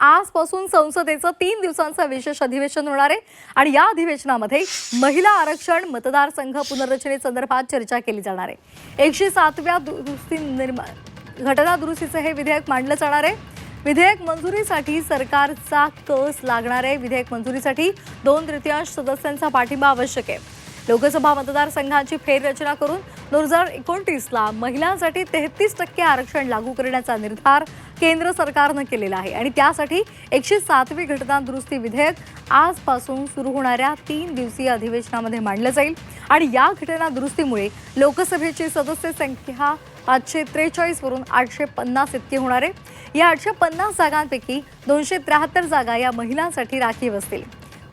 आजपासून संसदेचं 3 दिवसांचं विशेष अधिवेशन होणार आहे आणि या अधिवेशनामध्ये महिला आरक्षण मतदारसंघ पुनर्रचनेसंदर्भात चर्चा केली जाणार आहे। 107व्या घटना दुरुस्तीचे हे विधेयक मांडलं जाणार आहे। विधेयक मंजुरीसाठी सरकारचा कस लागणार आहे। विधेयक मंजुरीसाठी 2/3 सदस्यांचा पाठिंबा आवश्यक आहे। लोकसभा मतदारसंघाची फेररचना करून 2029ला महिलांसाठी 33% आरक्षण लागू करण्याचा निर्धार केंद्र सरकारने केलेला आहे आणि त्यासाठी 107वी घटना दुरुस्ती विधेयक आजपासून सुरू होणाऱ्या 3 दिवसीय अधिवेशनामध्ये मांडलं जाईल आणि या घटना दुरुस्तीमुळे लोकसभेची सदस्य संख्या 543 वरून 850 इतकी होणार आहे। या 850 जागांपैकी 273 जागा या महिलांसाठी राखीव असतील।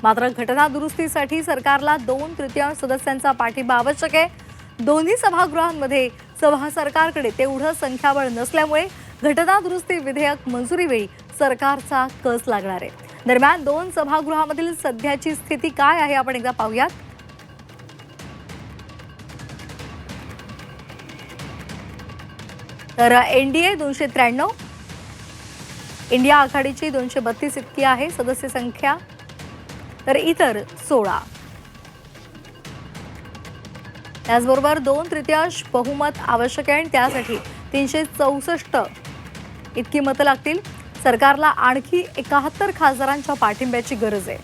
मात्र घटना दुरुस्तीसाठी सरकारला 2/3 सदस्यांचा पाठिंबा आवश्यक आहे। दोन्ही सभागृहांमध्ये सरकारकडे तेवढं संख्याबळ नसल्यामुळे घटना दुरुस्ती विधेयक मंजुरीवेळी सरकारचा कस लागणार आहे। दरम्यान 2 सभागृहामधील सध्याची स्थिती काय आहे आपण एकदा पाहूयात। तर एनडीए 293, इंडिया आघाडीची 232 इतकी आहे सदस्य संख्या, तर इतर 16। त्याचबरोबर 2/3 बहुमत आवश्यक आहे आणि त्यासाठी 364 इतकी मतं लागतील। सरकारला आणखी 71 खासदारांच्या पाठिंब्याची गरज आहे।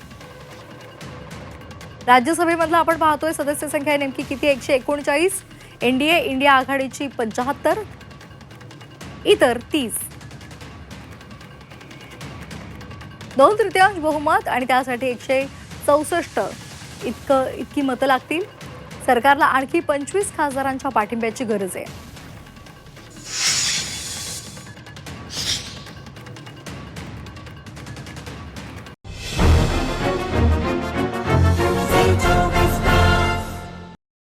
राज्यसभेमधला आपण पाहतोय सदस्य संख्या नेमकी किती, 139। एनडीए इंडिया आघाडीची 75, इतर 30। 2/3 बहुमत आणि त्यासाठी 164 इतकी मतं लागतील। सरकारला आणखी 25 खासदारांच्या पाठिंब्याची गरज आहे।